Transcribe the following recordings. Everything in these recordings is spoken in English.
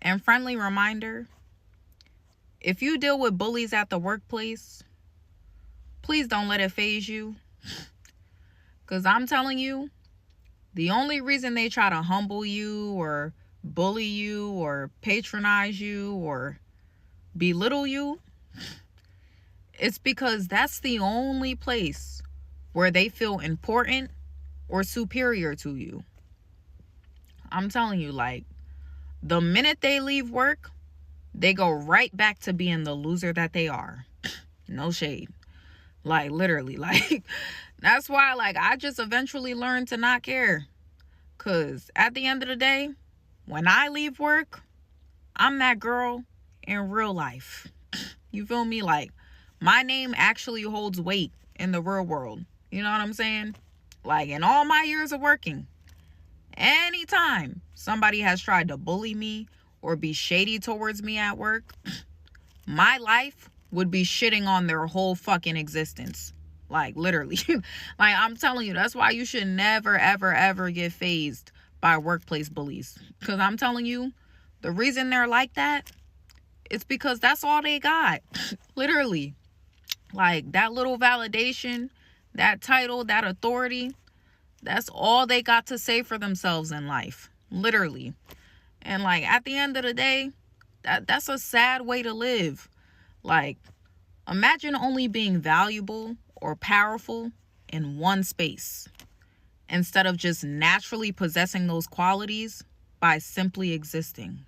And friendly reminder, if you deal with bullies at the workplace, please don't let it faze you. Because I'm telling you, the only reason they try to humble you or bully you or patronize you or belittle you, it's because that's the only place where they feel important or superior to you. I'm telling you, like, the minute they leave work, they go right back to being the loser that they are. No shade. Like, literally, like, that's why, like, I just eventually learned to not care. Because at the end of the day, when I leave work, I'm that girl in real life. You feel me? Like, my name actually holds weight in the real world. You know what I'm saying? Like, in all my years of working, anytime somebody has tried to bully me or be shady towards me at work, my life would be shitting on their whole fucking existence. Like, literally. Like, I'm telling you, that's why you should never, ever, ever get fazed by workplace bullies. Because I'm telling you, the reason they're like that, it's because that's all they got. Literally. Like, that little validation, that title, that authority, that's all they got to say for themselves in life. Literally. And, like, at the end of the day, that's a sad way to live. Like, imagine only being valuable or powerful in one space instead of just naturally possessing those qualities by simply existing.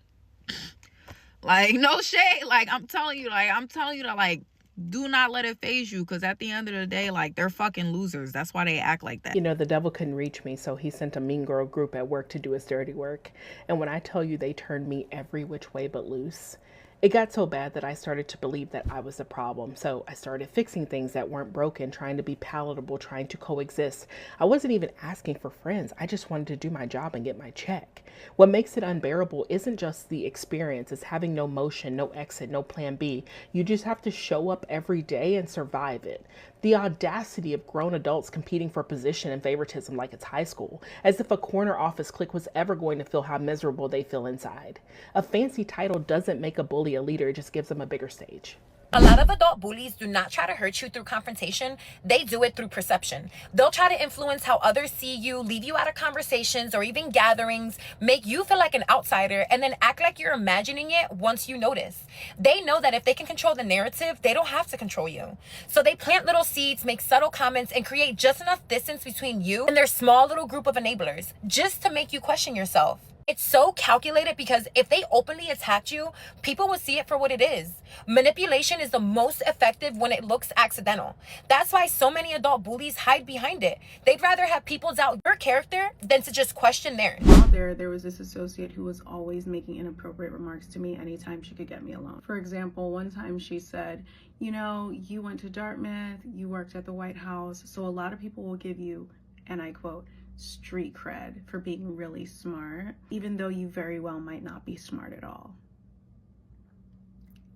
Like, no shade. Like, I'm telling you to, like, do not let it faze you, because at the end of the day, like, they're fucking losers. That's why they act like that. You know, the devil couldn't reach me, so he sent a mean girl group at work to do his dirty work. And when I tell you they turned me every which way but loose, it got so bad that I started to believe that I was the problem. So I started fixing things that weren't broken, trying to be palatable, trying to coexist. I wasn't even asking for friends. I just wanted to do my job and get my check. What makes it unbearable isn't just the experience. It's having no motion, no exit, no plan B. You just have to show up every day and survive it. The audacity of grown adults competing for position and favoritism like it's high school, as if a corner office clique was ever going to feel how miserable they feel inside. A fancy title doesn't make a bully a leader, it just gives them a bigger stage. A lot of adult bullies do not try to hurt you through confrontation. They do it through perception. They'll try to influence how others see you, leave you out of conversations or even gatherings, make you feel like an outsider, and then act like you're imagining it once you notice. They know that if they can control the narrative, they don't have to control you. So they plant little seeds, make subtle comments, and create just enough distance between you and their small little group of enablers, just to make you question yourself. It's so calculated because if they openly attacked you, people would see it for what it is. Manipulation is the most effective when it looks accidental. That's why so many adult bullies hide behind it. They'd rather have people doubt your character than to just question theirs. While there was this associate who was always making inappropriate remarks to me anytime she could get me alone. For example, one time she said, you know, you went to Dartmouth, you worked at the White House, so a lot of people will give you, and I quote, street cred for being really smart, even though you very well might not be smart at all.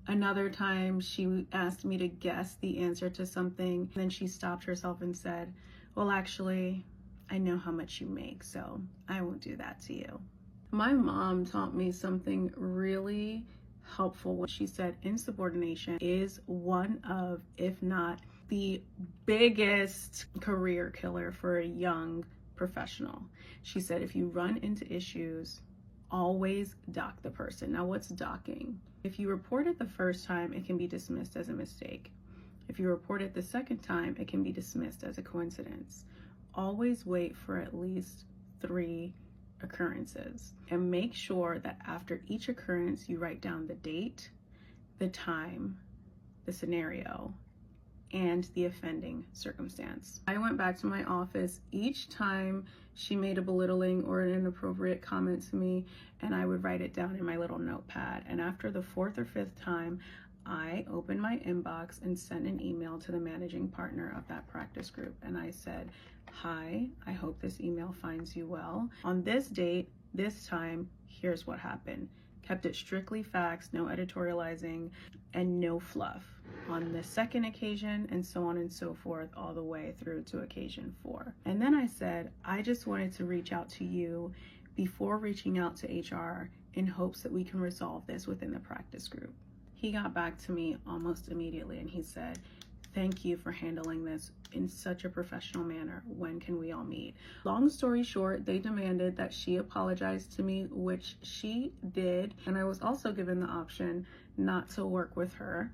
Another time she asked me to guess the answer to something, then she stopped herself and said, well, actually, I know how much you make, so I won't do that to you. My mom taught me something really helpful when she said insubordination is one of, if not the biggest career killer for a young professional. She said, if you run into issues, always dock the person. Now, what's docking? If you report it the first time, it can be dismissed as a mistake. If you report it the second time, it can be dismissed as a coincidence. Always wait for at least 3 occurrences and make sure that after each occurrence, you write down the date, the time, the scenario, and the offending circumstance. I went back to my office each time she made a belittling or an inappropriate comment to me, and I would write it down in my little notepad. And after the 4th or 5th time, I opened my inbox and sent an email to the managing partner of that practice group. And I said, hi, I hope this email finds you well. On this date, this time, here's what happened. Kept it strictly facts, no editorializing, and no fluff. On the second occasion, and so on and so forth, all the way through to occasion 4. And then I said, I just wanted to reach out to you before reaching out to HR in hopes that we can resolve this within the practice group. He got back to me almost immediately and he said, thank you for handling this in such a professional manner. When can we all meet? Long story short, they demanded that she apologize to me, which she did. And I was also given the option not to work with her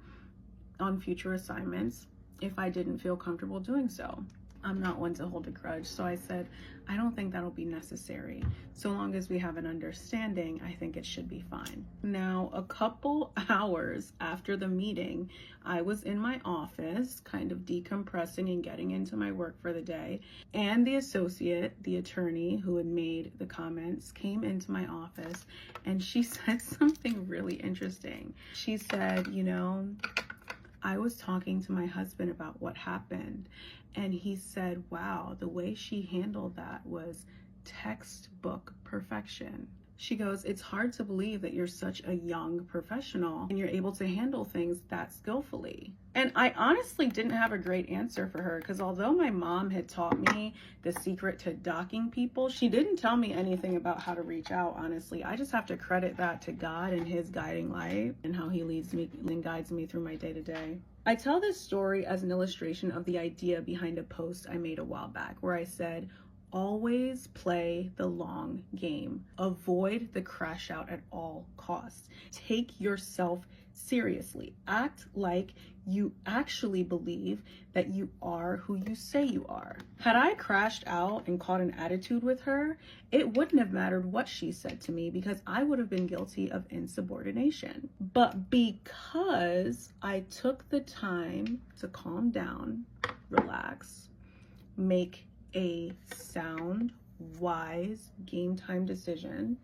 on future assignments if I didn't feel comfortable doing so. I'm not one to hold a grudge, so I said, I don't think that'll be necessary. So long as we have an understanding, I think it should be fine. Now, a couple hours after the meeting, I was in my office, kind of decompressing and getting into my work for the day, and the associate, the attorney who had made the comments, came into my office, and she said something really interesting. She said, you know, I was talking to my husband about what happened, and he said, wow, the way she handled that was textbook perfection. She goes, it's hard to believe that you're such a young professional and you're able to handle things that skillfully. And I honestly didn't have a great answer for her, because although my mom had taught me the secret to docking people, she didn't tell me anything about how to reach out, honestly. I just have to credit that to God and his guiding light and how he leads me and guides me through my day-to-day. I tell this story as an illustration of the idea behind a post I made a while back where I said, always play the long game. Avoid the crash out at all costs. Take yourself seriously. Act like you actually believe that you are who you say you are. Had I crashed out and caught an attitude with her, it wouldn't have mattered what she said to me because I would have been guilty of insubordination. But because I took the time to calm down, relax, make a sound, wise, game time decision,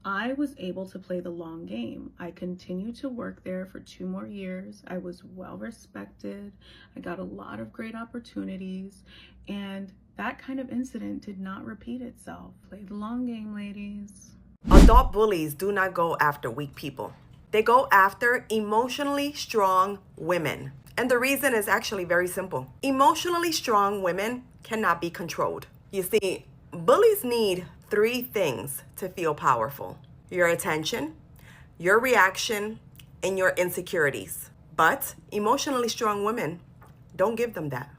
I was able to play the long game. I continued to work there for 2 more years. I was well respected. I got a lot of great opportunities, and that kind of incident did not repeat itself. Play the long game, ladies. Adult bullies do not go after weak people. They go after emotionally strong women. And the reason is actually very simple. Emotionally strong women cannot be controlled. You see, bullies need 3 things to feel powerful: your attention, your reaction, and your insecurities. But emotionally strong women don't give them that.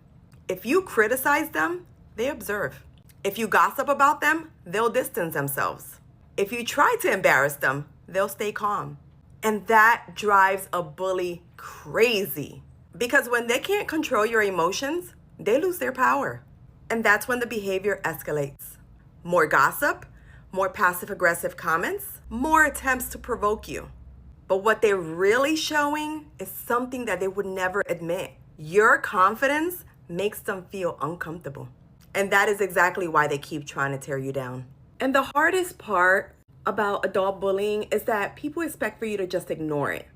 If you criticize them, they observe. If you gossip about them, they'll distance themselves. If you try to embarrass them, they'll stay calm. And that drives a bully crazy. Because when they can't control your emotions, they lose their power. And that's when the behavior escalates. More gossip, more passive-aggressive comments, more attempts to provoke you. But what they're really showing is something that they would never admit. Your confidence makes them feel uncomfortable. And that is exactly why they keep trying to tear you down. And the hardest part about adult bullying is that people expect for you to just ignore it.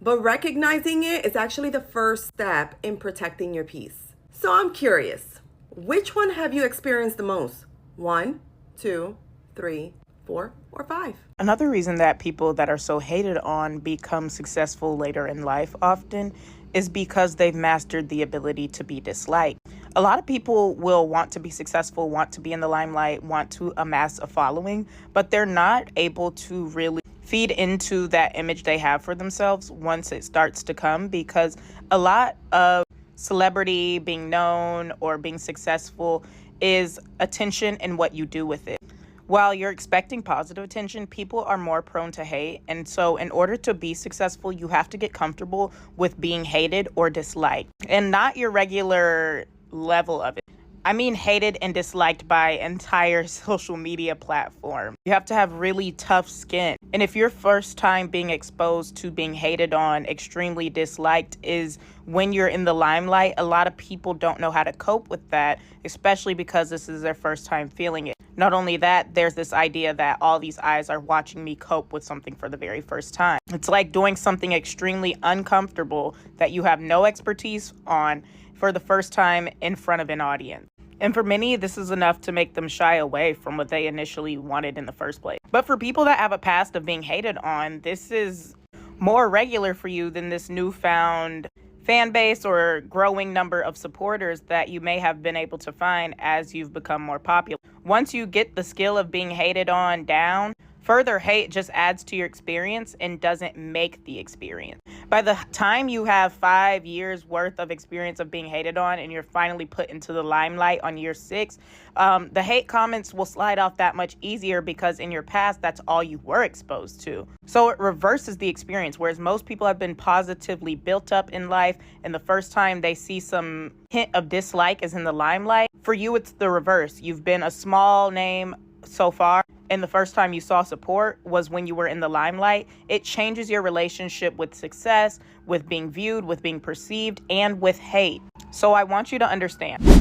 But recognizing it is actually the first step in protecting your peace. So I'm curious, which one have you experienced the most? 1, 2, 3, 4, or 5? Another reason that people that are so hated on become successful later in life often is because they've mastered the ability to be disliked. A lot of people will want to be successful, want to be in the limelight, want to amass a following, but they're not able to really feed into that image they have for themselves once it starts to come, because a lot of celebrity, being known, or being successful is attention and what you do with it. While you're expecting positive attention, people are more prone to hate. And so in order to be successful, you have to get comfortable with being hated or disliked, and not your regular level of it. I mean hated and disliked by entire social media platform. You have to have really tough skin. And if your first time being exposed to being hated on, extremely disliked, is when you're in the limelight, a lot of people don't know how to cope with that, especially because this is their first time feeling it. Not only that, there's this idea that all these eyes are watching me cope with something for the very first time. It's like doing something extremely uncomfortable that you have no expertise on for the first time in front of an audience. And for many, this is enough to make them shy away from what they initially wanted in the first place. But for people that have a past of being hated on, this is more regular for you than this newfound fan base or growing number of supporters that you may have been able to find as you've become more popular. Once you get the skill of being hated on down, Further, hate just adds to your experience and doesn't make the experience. By the time you have 5 years worth of experience of being hated on and you're finally put into the limelight on year 6, the hate comments will slide off that much easier because in your past, that's all you were exposed to. So it reverses the experience, whereas most people have been positively built up in life, and the first time they see some hint of dislike is in the limelight. For you, it's the reverse. You've been a small name so far, and the first time you saw support was when you were in the limelight. It changes your relationship with success, with being viewed, with being perceived, and with hate. So I want you to understand.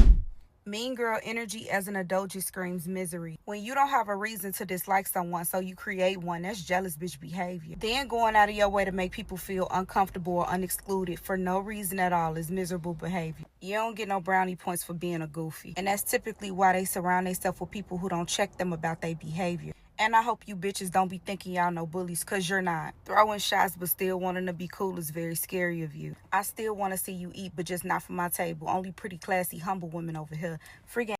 Mean girl energy as an adult just screams misery. When you don't have a reason to dislike someone, so you create one, that's jealous bitch behavior. Then going out of your way to make people feel uncomfortable or unexcluded for no reason at all is miserable behavior. You don't get no brownie points for being a goofy. And that's typically why they surround themselves with people who don't check them about their behavior. And I hope you bitches don't be thinking y'all know bullies, cause you're not. Throwing shots but still wanting to be cool is very scary of you. I still want to see you eat, but just not from my table. Only pretty, classy, humble women over here. Free game.